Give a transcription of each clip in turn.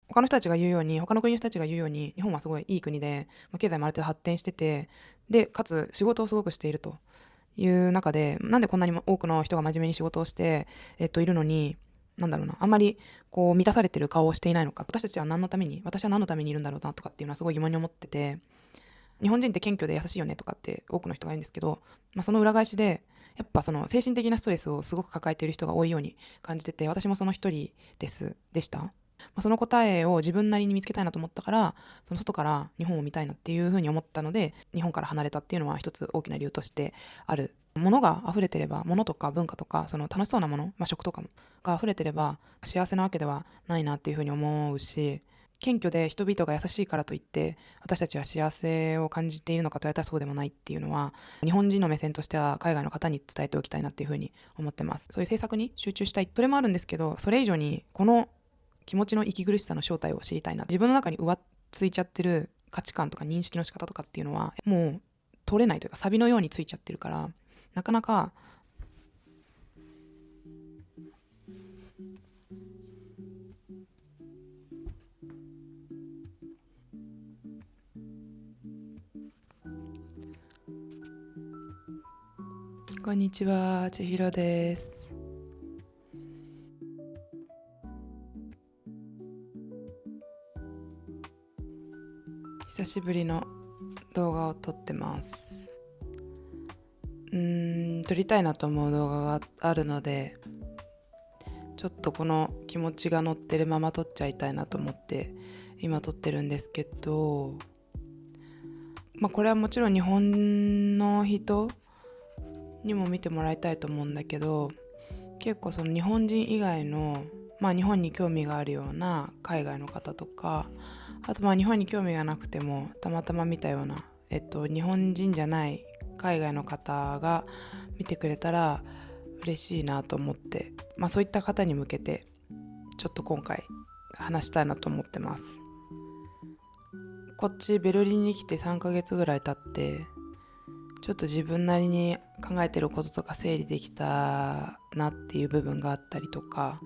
他の人たちが言うように、他の国の人たちが言うように、日本はすごいいい国で、経済もある程度発展してて、でかつ仕事をすごくしているという中で、なんでこんなにも多くの人が真面目に仕事をして、いるのに、なんだろうな、あんまりこう満たされてる顔をしていないのか、私は何のためにいるんだろうなとかっていうのはすごい疑問に思ってて、日本人って謙虚で優しいよねとかって多くの人が言うんですけど、その裏返しで、やっぱその精神的なストレスをすごく抱えている人が多いように感じてて、私もその一人でした。その答えを自分なりに見つけたいなと思ったから、その外から日本を見たいなっていうふうに思ったので、日本から離れたっていうのは一つ大きな理由としてある。物が溢れてれば、物とか文化とか、その楽しそうなもの、食とかもが溢れてれば幸せなわけではないなっていうふうに思うし、謙虚で人々が優しいからといって私たちは幸せを感じているのかと言われたらそうでもないっていうのは、日本人の目線としては海外の方に伝えておきたいなっていうふうに思ってます。そういう政策に集中したい、それもあるんですけど、それ以上にこの気持ちの息苦しさの正体を知りたいな。自分の中に浮ついちゃってる価値観とか認識の仕方とかっていうのはもう取れないというか、サビのようについちゃってるから、なかなか。こんにちは、千尋です。久しぶりの動画を撮ってます。撮りたいなと思う動画があるので、ちょっとこの気持ちが乗ってるまま撮っちゃいたいなと思って今撮ってるんですけど、これはもちろん日本の人にも見てもらいたいと思うんだけど、結構その日本人以外の、日本に興味があるような海外の方とか、あと日本に興味がなくてもたまたま見たような、日本人じゃない海外の方が見てくれたら嬉しいなと思って、そういった方に向けてちょっと今回話したいなと思ってます。こっちベルリンに来て3ヶ月ぐらい経って、ちょっと自分なりに考えてることとか整理できたなっていう部分があったりとか、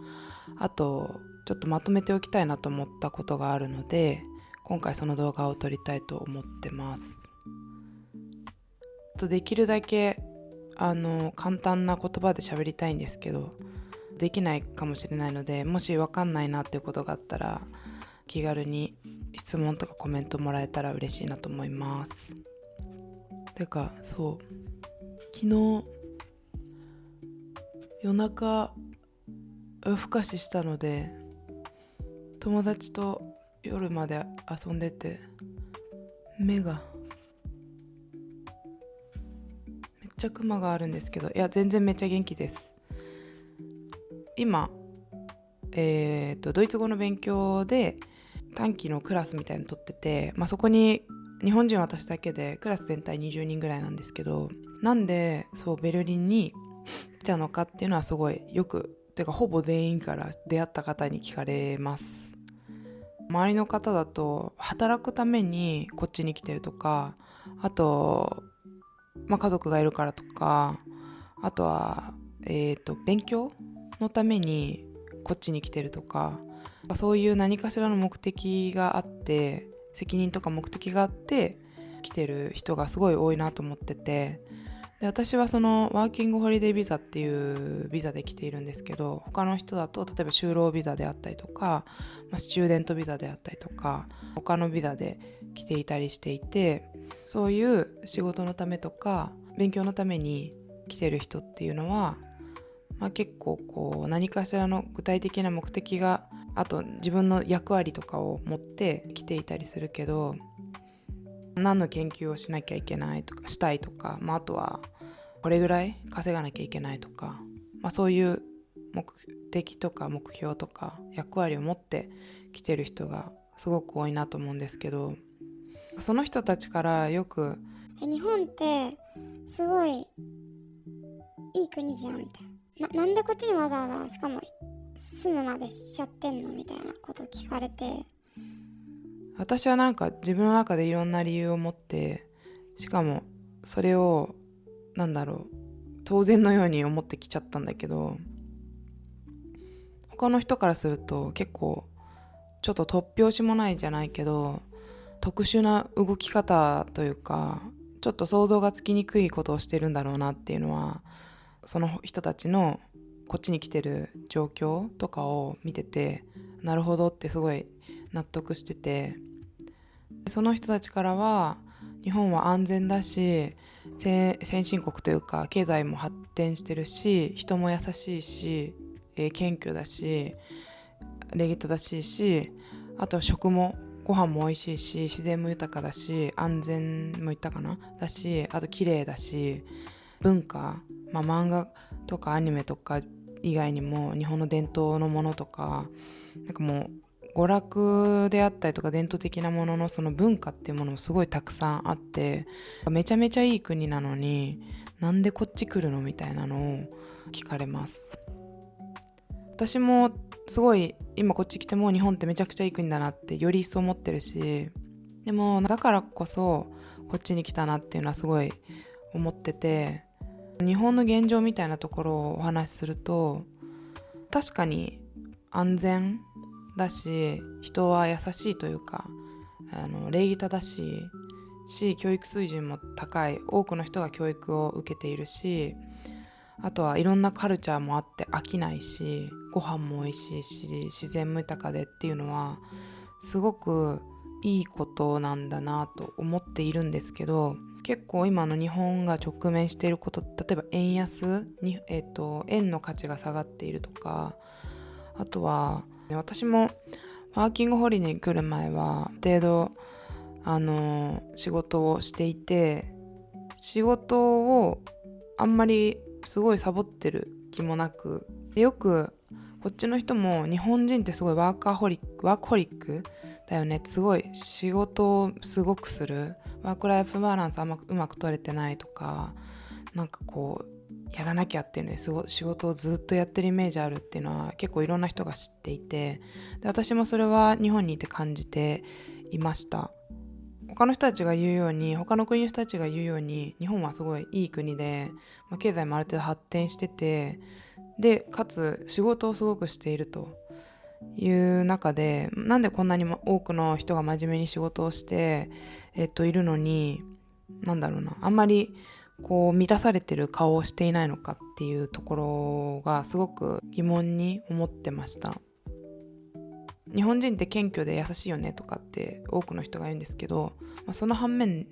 あとちょっとまとめておきたいなと思ったことがあるので、今回その動画を撮りたいと思ってます。できるだけ簡単な言葉で喋りたいんですけど、できないかもしれないので、もし分かんないなっていうことがあったら気軽に質問とかコメントもらえたら嬉しいなと思います。てか昨日夜中夜更かししたので、友達と夜まで遊んでて、目がめっちゃクマがあるんですけど、いや全然めっちゃ元気です。今ドイツ語の勉強で短期のクラスみたいに取ってて、そこに日本人は私だけでクラス全体20人ぐらいなんですけど、なんでベルリンに来たのかっていうのはすごいよく、てかほぼ全員から出会った方に聞かれます。周りの方だと働くためにこっちに来てるとか、あと、家族がいるからとか、あとは勉強のためにこっちに来てるとか、そういう何かしらの目的があって、責任とか目的があって来てる人がすごい多いなと思ってて、で私はそのワーキングホリデービザっていうビザで来ているんですけど、他の人だと例えば就労ビザであったりとか、スチューデントビザであったりとか他のビザで来ていたりしていて、そういう仕事のためとか勉強のために来てる人っていうのは、結構何かしらの具体的な目的が、あと自分の役割とかを持って来ていたりするけど、何の研究をしなきゃいけないとかしたいとか、あとはこれぐらい稼がなきゃいけないとか、そういう目的とか目標とか役割を持って来てる人がすごく多いなと思うんですけど、その人たちからよく日本ってすごいいい国じゃんみたいなんでこっちにわざわざしかも住むまでしちゃってんのみたいなことを聞かれて、私は自分の中でいろんな理由を持って、しかもそれを当然のように思ってきちゃったんだけど、他の人からすると結構ちょっと突拍子もないじゃないけど特殊な動き方というか、ちょっと想像がつきにくいことをしてるんだろうなっていうのは、その人たちのこっちに来てる状況とかを見てて、なるほどってすごい納得してて、その人たちからは日本は安全だし、先進国というか経済も発展してるし、人も優しいし、謙虚だし、礼儀正しいし、あと食もご飯も美味しいし、自然も豊かだし、安全も言ったかなだし、あと綺麗だし、文化、漫画とかアニメとか以外にも日本の伝統のものとか、なんかもう娯楽であったりとか伝統的なもののその文化っていうものもすごいたくさんあって、めちゃめちゃいい国なのになんでこっち来るのみたいなのを聞かれます。私もすごい今こっち来ても日本ってめちゃくちゃいい国だなってより一層思ってるし、でもだからこそこっちに来たなっていうのはすごい思ってて、日本の現状みたいなところをお話しすると、確かに安全だし人は優しいというか、礼儀正しいし、教育水準も高い、多くの人が教育を受けているし、あとはいろんなカルチャーもあって飽きないし、ご飯も美味しいし、自然も豊かでっていうのはすごくいいことなんだなと思っているんですけど、結構今の日本が直面していること、例えば円安に、円の価値が下がっているとか、あとは私もワーキングホリデーに来る前は程度仕事をしていて、仕事をあんまりすごいサボってる気もなく、よくこっちの人も日本人ってすごいワークホリックだよね、すごい仕事をすごくする、ワークライフバランスあんまうまく取れてないとか、なんかこうやらなきゃっていうね、仕事をずっとやってるイメージあるっていうのは結構いろんな人が知っていて、で私もそれは日本にいて感じていました。他の人たちが言うように、他の国の人たちが言うように、日本はすごいいい国で、経済もある程度発展してて、でかつ仕事をすごくしているという中で、なんでこんなに多くの人が真面目に仕事をして、いるのに、なんだろうな、あんまりこう満たされてる顔をしていないのかっていうところがすごく疑問に思ってました。日本人って謙虚で優しいよねとかって多くの人が言うんですけど、その反面、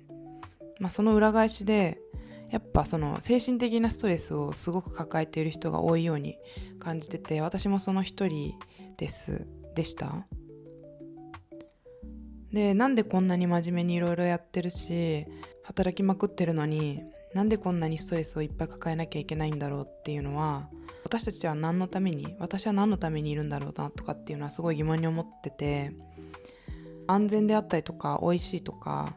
その裏返しでやっぱその精神的なストレスをすごく抱えている人が多いように感じてて、私もその一人でした。で、なんでこんなに真面目にいろいろやってるし働きまくってるのに、なんでこんなにストレスをいっぱい抱えなきゃいけないんだろうっていうのは、私は何のためにいるんだろうなとかっていうのはすごい疑問に思ってて、安全であったりとか美味しいとか、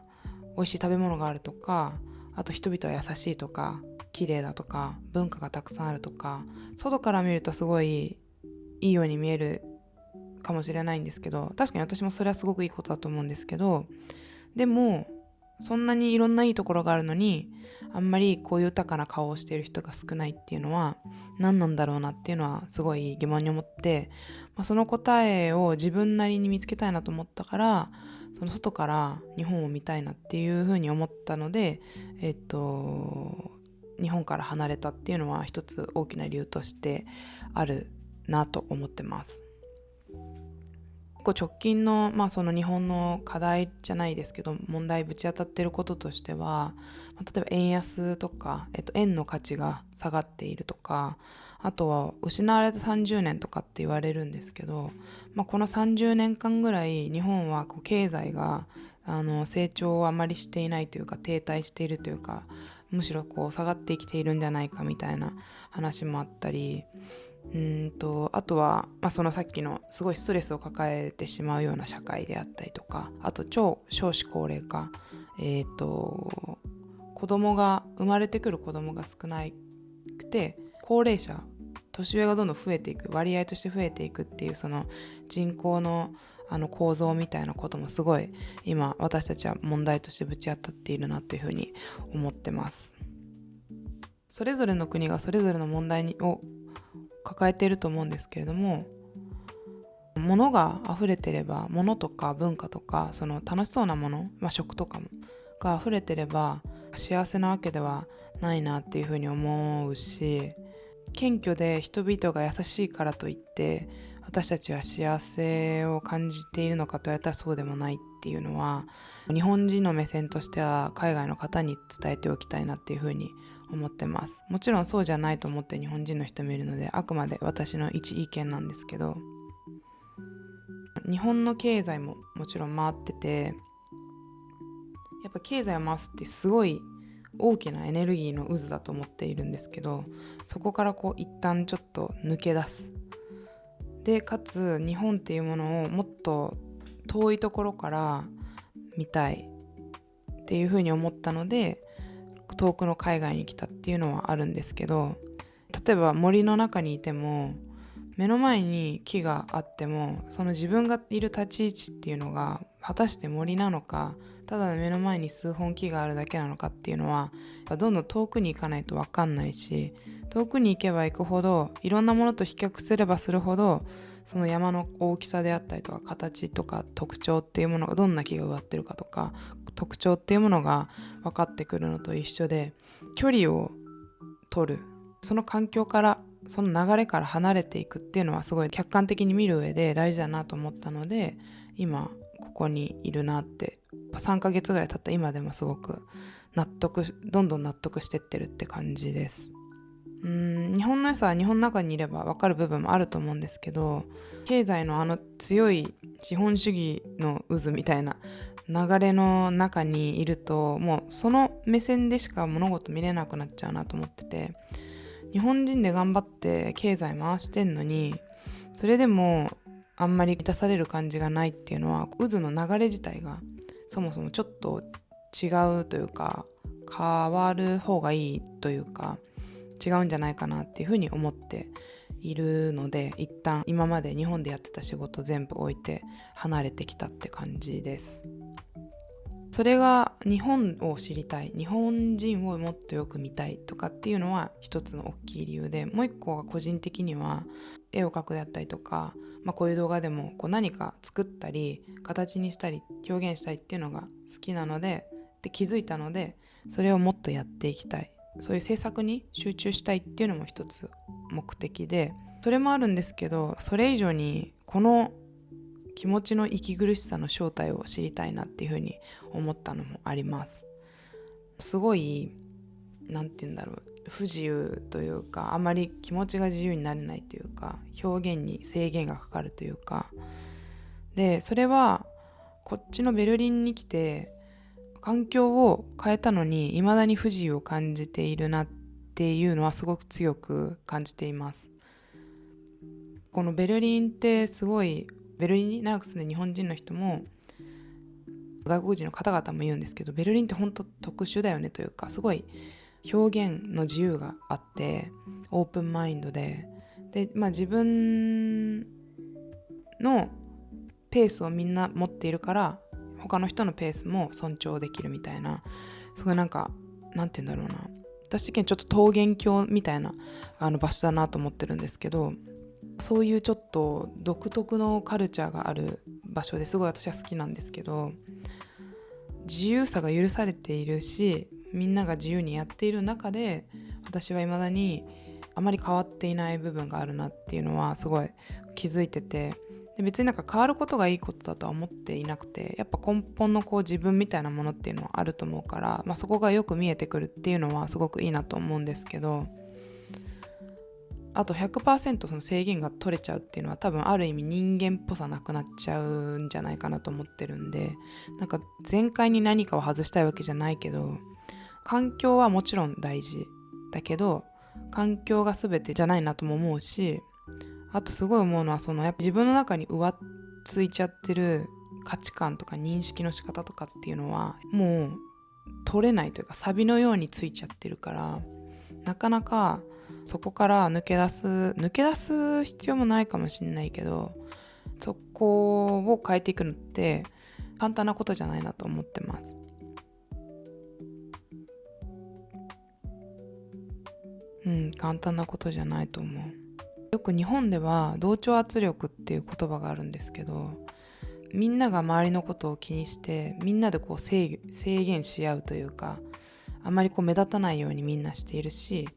美味しい食べ物があるとか、あと人々は優しいとか綺麗だとか文化がたくさんあるとか、外から見るとすごいいいように見えるかもしれないんですけど、確かに私もそれはすごくいいことだと思うんですけど、でもそんなにいろんないいところがあるのに、あんまりこういう豊かな顔をしている人が少ないっていうのは何なんだろうなっていうのはすごい疑問に思って、その答えを自分なりに見つけたいなと思ったから、その外から日本を見たいなっていうふうに思ったので、日本から離れたっていうのは一つ大きな理由としてあるなと思ってます。直近の、その日本の課題じゃないですけど問題ぶち当たっていることとしては、例えば円安とか、円の価値が下がっているとか、あとは失われた30年とかって言われるんですけど、この30年間ぐらい日本はこう経済が成長をあまりしていないというか、停滞しているというか、むしろこう下がってきているんじゃないかみたいな話もあったり、あとは、そのさっきのすごいストレスを抱えてしまうような社会であったりとか、あと超少子高齢化、生まれてくる子供が少なくて、高齢者、年上がどんどん増えていく、割合として増えていくっていう、その人口の構造みたいなこともすごい今私たちは問題としてぶち当たっているなというふうに思ってます。それぞれの国がそれぞれの問題を抱えていると思うんですけれども、物が溢れてれば、物とか文化とかその楽しそうなもの、食とかもが溢れてれば幸せなわけではないなっていうふうに思うし、謙虚で人々が優しいからといって私たちは幸せを感じているのかと言われたらそうでもないっていうのは、日本人の目線としては海外の方に伝えておきたいなっていうふうに思ってます。もちろんそうじゃないと思って日本人の人もいるので、あくまで私の一意見なんですけど、日本の経済ももちろん回ってて、やっぱ経済を回すってすごい大きなエネルギーの渦だと思っているんですけど、そこから一旦ちょっと抜け出す。でかつ日本っていうものをもっと遠いところから見たいっていうふうに思ったので、遠くの海外に来たっていうのはあるんですけど、例えば森の中にいても目の前に木があっても、その自分がいる立ち位置っていうのが果たして森なのか、ただ目の前に数本木があるだけなのかっていうのはどんどん遠くに行かないと分かんないし、遠くに行けば行くほどいろんなものと比較すればするほど、その山の大きさであったりとか形とか特徴っていうものが、どんな木が植わってるかとか特徴っていうものが分かってくるのと一緒で、距離を取る、その環境からその流れから離れていくっていうのはすごい客観的に見る上で大事だなと思ったので、今ここにいるなって3ヶ月ぐらい経った今でもすごくどんどん納得してってるって感じです。日本の良さは日本の中にいれば分かる部分もあると思うんですけど、経済の強い資本主義の渦みたいな流れの中にいると、もうその目線でしか物事見れなくなっちゃうなと思ってて、日本人で頑張って経済回してんのにそれでもあんまり満たされる感じがないっていうのは、渦の流れ自体がそもそもちょっと違うというか、変わる方がいいというか違うんじゃないかなっていうふうに思っているので、一旦今まで日本でやってた仕事全部置いて離れてきたって感じです。それが日本を知りたい、日本人をもっとよく見たいとかっていうのは一つの大きい理由で、もう一個は個人的には絵を描くであったりとか、こういう動画でも何か作ったり形にしたり表現したりっていうのが好きなので、気づいたので、それをもっとやっていきたい、そういう制作に集中したいっていうのも一つ目的で、それもあるんですけど、それ以上にこの気持ちの息苦しさの正体を知りたいなっていうふうに思ったのもあります。すごい不自由というか、あまり気持ちが自由になれないというか、表現に制限がかかるというかで、それはこっちのベルリンに来て環境を変えたのに未だに不自由を感じているなっていうのはすごく強く感じています。このベルリンってすごい、ベルリンに長く住んで日本人の人も外国人の方々も言うんですけど、ベルリンって本当特殊だよねというか、すごい表現の自由があってオープンマインドで、自分のペースをみんな持っているから他の人のペースも尊重できるみたいな、すごいなんて言うんだろうな、私的にちょっと桃源郷みたいな場所だなと思ってるんですけど、そういうちょっと独特のカルチャーがある場所ですごい私は好きなんですけど、自由さが許されているし、みんなが自由にやっている中で私は未だにあまり変わっていない部分があるなっていうのはすごい気づいてて、で別に変わることがいいことだとは思っていなくて、やっぱ根本の自分みたいなものっていうのはあると思うから、そこがよく見えてくるっていうのはすごくいいなと思うんですけど、あと 100% その制限が取れちゃうっていうのは多分ある意味人間っぽさなくなっちゃうんじゃないかなと思ってるんで、全開に何かを外したいわけじゃないけど、環境はもちろん大事だけど環境が全てじゃないなとも思うし、あとすごい思うのはやっぱ自分の中に上ついちゃってる価値観とか認識の仕方とかっていうのはもう取れないというか、サビのようについちゃってるから、なかなかそこから抜け出す必要もないかもしれないけど、そこを変えていくのって簡単なことじゃないなと思ってます。簡単なことじゃないと思う。よく日本では同調圧力っていう言葉があるんですけど、みんなが周りのことを気にしてみんなでこう制限し合うというか、あまりこう目立たないようにみんなしているし、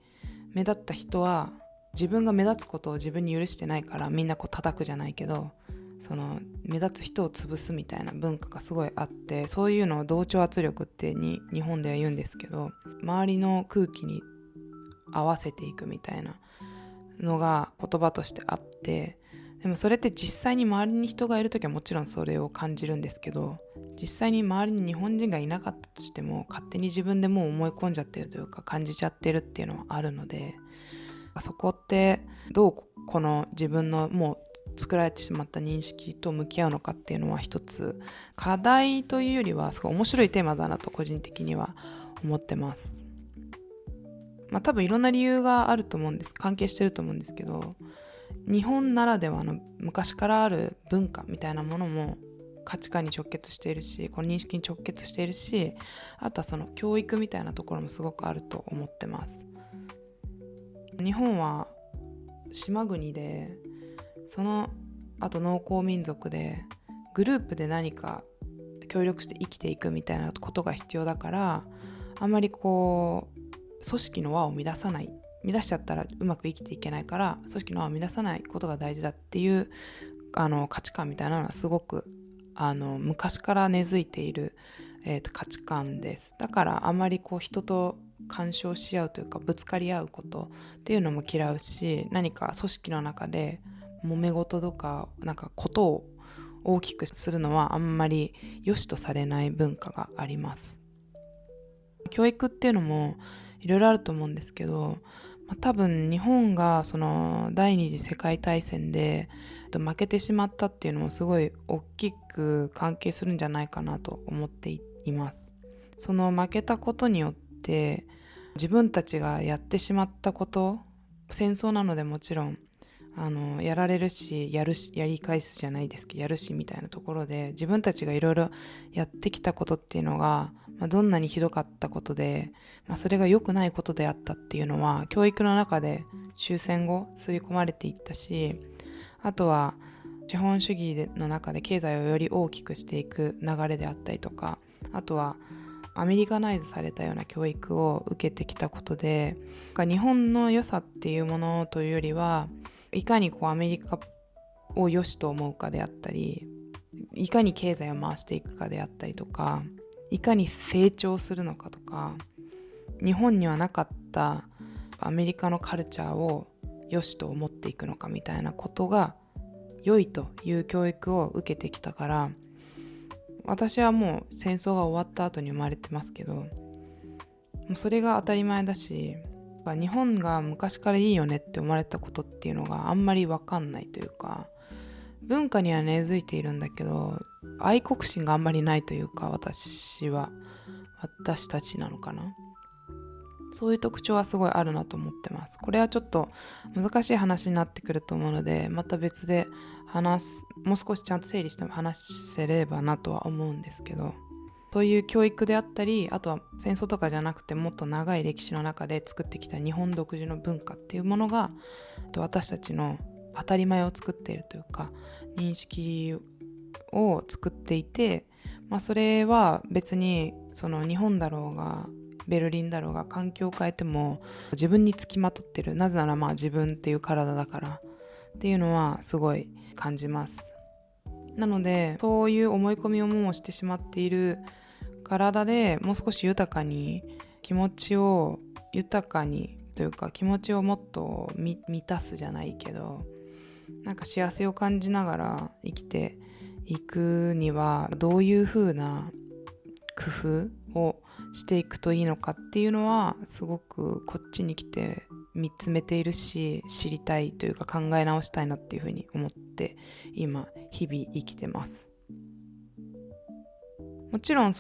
目立った人は自分が目立つことを自分に許してないからみんなこう叩くじゃないけど、その目立つ人を潰すみたいな文化がすごいあって、そういうのを同調圧力って日本では言うんですけど、周りの空気に合わせていくみたいなのが言葉としてあって、でもそれって実際に周りに人がいるときはもちろんそれを感じるんですけど、実際に周りに日本人がいなかったとしても勝手に自分でもう思い込んじゃってるというか感じちゃってるっていうのはあるので、そこってどうこの自分のもう作られてしまった認識と向き合うのかっていうのは一つ課題というよりはすごい面白いテーマだなと個人的には思ってます。多分いろんな理由があると思うんです、関係してると思うんですけど、日本ならではの昔からある文化みたいなものも価値観に直結しているし、この認識に直結しているし、あとはその教育みたいなところもすごくあると思ってます。日本は島国で、そのあと農耕民族で、グループで何か協力して生きていくみたいなことが必要だから、あんまりこう組織の輪を乱さない、乱しちゃったらうまく生きていけないから、組織の輪を乱さないことが大事だっていう価値観みたいなのはすごく昔から根付いている、価値観です。だからあまりこう人と干渉し合うというかぶつかり合うことっていうのも嫌うし、何か組織の中で揉め事とかなんかことを大きくするのはあんまり良しとされない文化があります。教育っていうのもいろいろあると思うんですけど、多分日本がその第二次世界大戦で負けてしまったっていうのもすごい大きく関係するんじゃないかなと思っています。その負けたことによって自分たちがやってしまったこと、戦争なのでもちろんやられるし、やり返すじゃないですけど、やるしみたいなところで自分たちがいろいろやってきたことっていうのが、どんなにひどかったことで、それが良くないことであったっていうのは教育の中で終戦後刷り込まれていったし、あとは資本主義の中で経済をより大きくしていく流れであったりとか、あとはアメリカナイズされたような教育を受けてきたことで、日本の良さっていうものというよりはいかにこうアメリカを良しと思うかであったり、いかに経済を回していくかであったりとか、いかに成長するのかとか、日本にはなかったアメリカのカルチャーを良しと思っていくのかみたいなことが良いという教育を受けてきたから、私はもう戦争が終わった後に生まれてますけど、もうそれが当たり前だし、日本が昔からいいよねって思われたことっていうのがあんまり分かんないというか、文化には根付いているんだけど愛国心があんまりないというか、私たちなのかな、そういう特徴はすごいあるなと思ってます。これはちょっと難しい話になってくると思うので、また別でもう少しちゃんと整理して話せればなとは思うんですけど、そういう教育であったり、あとは戦争とかじゃなくてもっと長い歴史の中で作ってきた日本独自の文化っていうものが私たちの当たり前を作っているというか認識を作っていて、それは別にその日本だろうがベルリンだろうが環境を変えても自分につきまとってる。なぜなら自分っていう体だからっていうのはすごい感じます。なのでそういう思い込みをもうしてしまっている体でもう少し豊かに気持ちを豊かにというか気持ちをもっと満たすじゃないけど、なんか幸せを感じながら生きていくにはどういう風な工夫をしていくといいのかっていうのはすごくこっちに来て見つめているし、知りたいというか考え直したいなっていう風に思って今日々生きてます。もちろん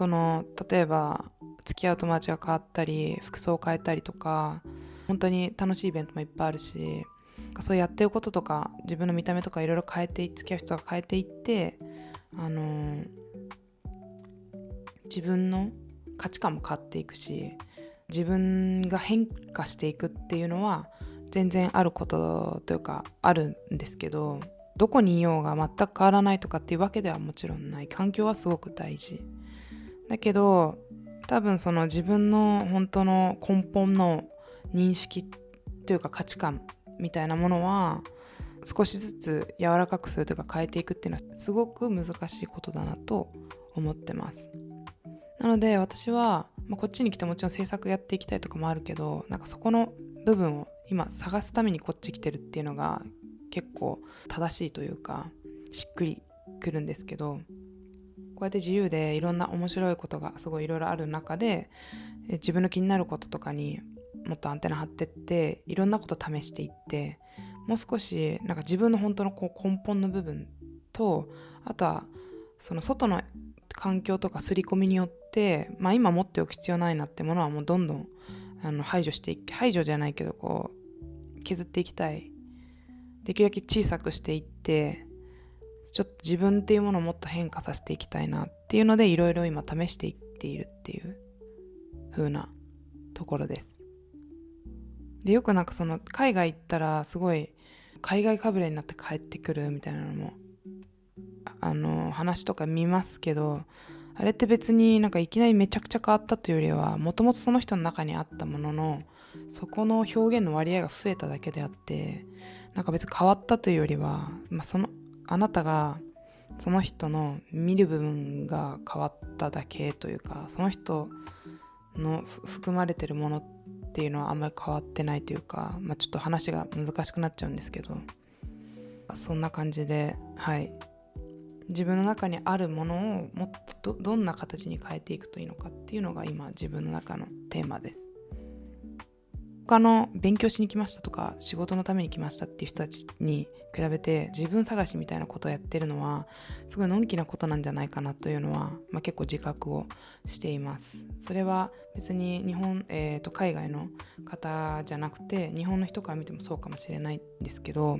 例えば付き合う友達が変わったり服装を変えたりとか本当に楽しいイベントもいっぱいあるし、そうやってることとか自分の見た目とかいろいろ変えて付き合う人が変えていって自分の価値観も変わっていくし、自分が変化していくっていうのは全然あることというかあるんですけど、どこにいようが全く変わらないとかっていうわけではもちろんない。環境はすごく大事だけど、多分その自分の本当の根本の認識というか価値観みたいなものは少しずつ柔らかくするというか変えていくっていうのはすごく難しいことだなと思ってます。なので私は、こっちに来てもちろん制作やっていきたいとかもあるけど、なんかそこの部分を今探すためにこっち来てるっていうのが結構正しいというかしっくりくるんですけど、こうやって自由でいろんな面白いことがすごいいろいろある中で、自分の気になることとかにもっとアンテナ張ってっていろんなこと試していって、もう少しなんか自分の本当のこう根本の部分と、あとはその外の環境とか刷り込みによって、今持っておく必要ないなってものはもうどんどん排除じゃないけどこう削っていきたい。できるだけ小さくしていって、ちょっと自分っていうものをもっと変化させていきたいなっていうので、いろいろ今試していっているっていう風なところです。で、よくなんかその海外行ったらすごい海外かぶれになって帰ってくるみたいなのも話とか見ますけど、あれって別になんかいきなりめちゃくちゃ変わったというよりは、もともとその人の中にあったもののそこの表現の割合が増えただけであって、なんか別に変わったというよりは、あなたがその人の見る部分が変わっただけというか、その人の含まれてるものっていうのはあんまり変わってないというか、ちょっと話が難しくなっちゃうんですけど、そんな感じで、自分の中にあるものをもっとどんな形に変えていくといいのかっていうのが今自分の中のテーマです。他の勉強しに来ましたとか仕事のために来ましたっていう人たちに比べて自分探しみたいなことをやってるのはすごいのんきなことなんじゃないかなというのは、結構自覚をしています。それは別に海外の方じゃなくて日本の人から見てもそうかもしれないんですけど、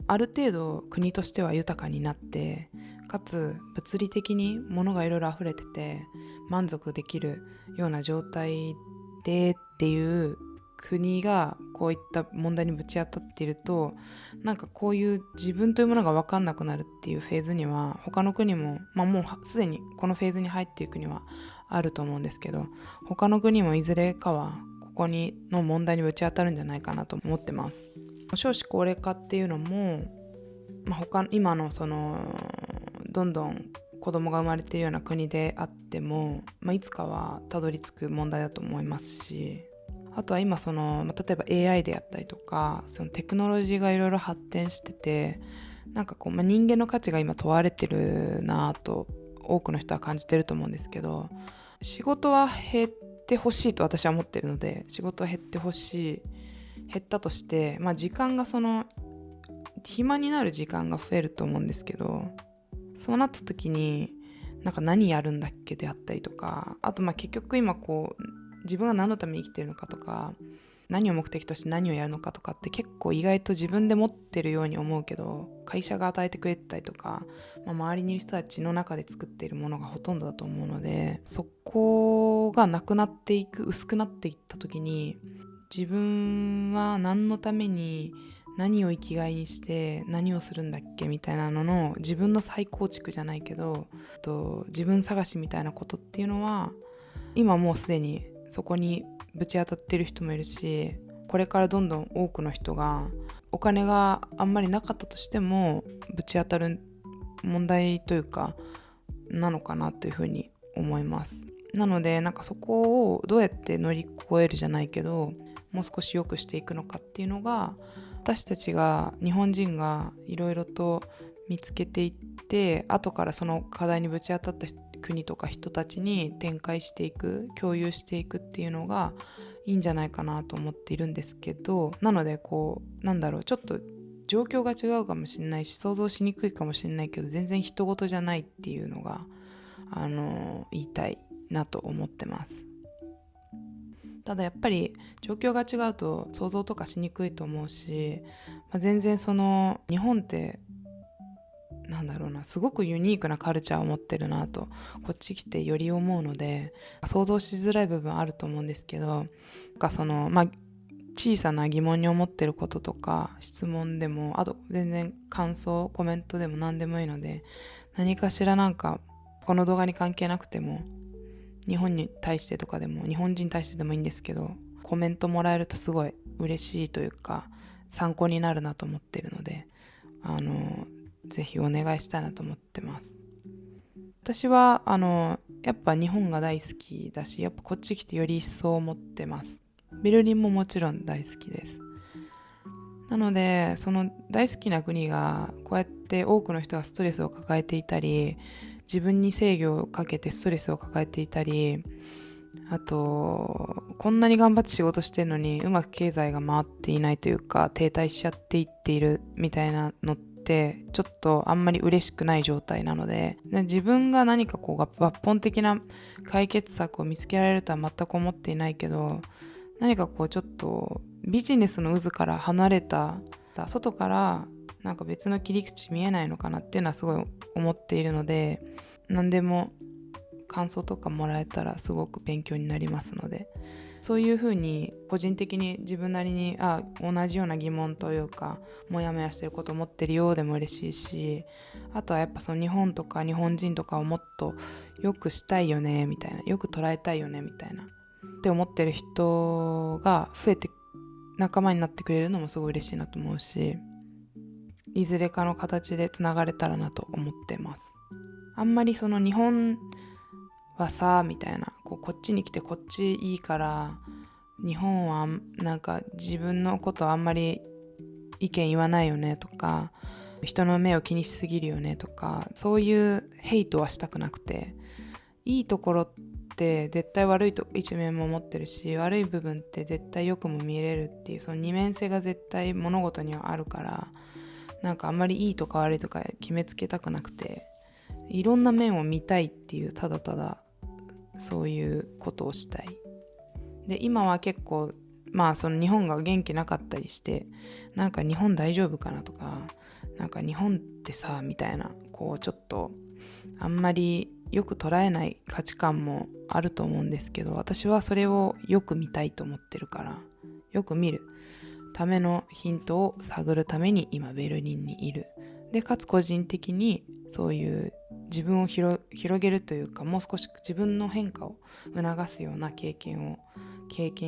ある程度国としては豊かになって、かつ物理的に物がいろいろ溢れてて満足できるような状態でっていう国がこういった問題にぶち当たっていると、なんかこういう自分というものが分かんなくなるっていうフェーズには他の国も、もうすでにこのフェーズに入っている国はあると思うんですけど、他の国もいずれかはここの問題にぶち当たるんじゃないかなと思ってます。少子高齢化っていうのも、今のそのどんどん子供が生まれているような国であっても、いつかはたどり着く問題だと思いますし、あとは今例えば AI であったりとか、そのテクノロジーがいろいろ発展してて、なんかこう、人間の価値が今問われてるなと多くの人は感じてると思うんですけど、仕事は減ってほしいと私は思ってるので、仕事は減ってほしい。減ったとして、時間が暇になる時間が増えると思うんですけど、そうなった時になんか何やるんだっけであったりとか、あと結局今こう自分が何のために生きてるのかとか、何を目的として何をやるのかとかって結構意外と自分で持ってるように思うけど、会社が与えてくれてたりとか、周りにいる人たちの中で作っているものがほとんどだと思うので、そこがなくなっていく、薄くなっていった時に、自分は何のために何を生きがいにして何をするんだっけみたいなのの自分の再構築じゃないけど、自分探しみたいなことっていうのは今もうすでにそこにぶち当たってる人もいるし、これからどんどん多くの人がお金があんまりなかったとしてもぶち当たる問題というかなのかなというふうに思います。なのでなんかそこをどうやって乗り越えるじゃないけど、もう少し良くしていくのかっていうのが、私たちが日本人がいろいろと見つけていって、後からその課題にぶち当たった国とか人たちに展開していく、共有していくっていうのがいいんじゃないかなと思っているんですけど、なのでちょっと状況が違うかもしれないし想像しにくいかもしれないけど、全然人事じゃないっていうのが言いたいなと思ってます。ただやっぱり状況が違うと想像とかしにくいと思うし、全然日本ってすごくユニークなカルチャーを持ってるなとこっち来てより思うので、想像しづらい部分あると思うんですけど、小さな疑問に思ってることとか質問でも、あと全然感想コメントでも何でもいいので、何かしらなんかこの動画に関係なくても、日本に対してとかでも日本人に対してでもいいんですけど、コメントもらえるとすごい嬉しいというか参考になるなと思ってるので、ぜひお願いしたいなと思ってます。私はやっぱ日本が大好きだし、やっぱこっち来てより一層思ってます。ベルリンももちろん大好きです。なのでその大好きな国がこうやって多くの人がストレスを抱えていたり、自分に制御をかけてストレスを抱えていたり、あとこんなに頑張って仕事してるのにうまく経済が回っていないというか停滞しちゃっていっているみたいなのってちょっとあんまり嬉しくない状態なので、自分が何かこう抜本的な解決策を見つけられるとは全く思っていないけど、何かこうちょっとビジネスの渦から離れた外からなんか別の切り口見えないのかなっていうのはすごい思っているので、何でも感想とかもらえたらすごく勉強になりますので、そういう風に個人的に自分なりに同じような疑問というかモヤモヤしてることを持ってるようでも嬉しいし、あとはやっぱその日本とか日本人とかをもっとよくしたいよねみたいな、よく捉えたいよねみたいなって思ってる人が増えて仲間になってくれるのもすごい嬉しいなと思うし、いずれかの形でつながれたらなと思ってます。あんまりその日本はさみたいな、こっちに来てこっちいいから日本はなんか自分のことあんまり意見言わないよねとか、人の目を気にしすぎるよねとか、そういうヘイトはしたくなくて、いいところって絶対悪い一面も持ってるし、悪い部分って絶対よくも見れるっていう、その二面性が絶対物事にはあるから、なんかあんまりいいとか悪いとか決めつけたくなくて、いろんな面を見たいっていう、ただただそういうことをしたい。で今は結構その日本が元気なかったりして、なんか日本大丈夫かなとか、なんか日本ってさみたいな、ちょっとあんまりよく捉えない価値観もあると思うんですけど、私はそれをよく見たいと思ってるから、よく見るためのヒントを探るために今ベルリンにいる。でかつ個人的にそういう自分を広げるというか、もう少し自分の変化を促すような経験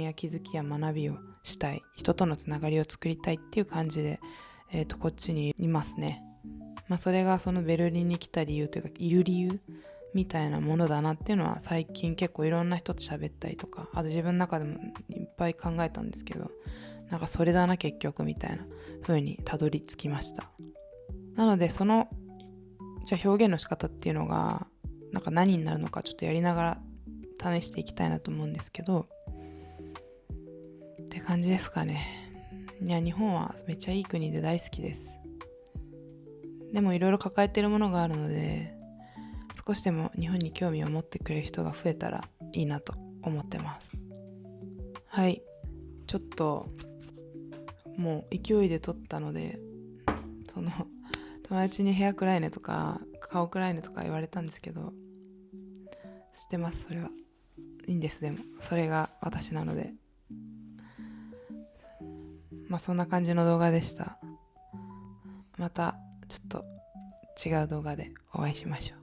や気づきや学びをしたい、人とのつながりを作りたいっていう感じで、こっちにいますね。それがそのベルリンに来た理由というか、いる理由みたいなものだなっていうのは、最近結構いろんな人と喋ったりとか、あと自分の中でもいっぱい考えたんですけど、なんかそれだな結局みたいな風にたどり着きました。なのでそのじゃあ表現の仕方っていうのがなんか何になるのか、ちょっとやりながら試していきたいなと思うんですけど、って感じですかね。いや日本はめっちゃいい国で大好きです。でもいろいろ抱えてるものがあるので、少しでも日本に興味を持ってくれる人が増えたらいいなと思ってます。はい、ちょっともう勢いで撮ったので、その友達に部屋暗いねとか顔暗いねとか言われたんですけど、知ってます。それはいいんです。でもそれが私なので、そんな感じの動画でした。またちょっと違う動画でお会いしましょう。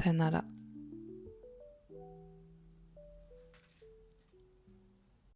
さよなら。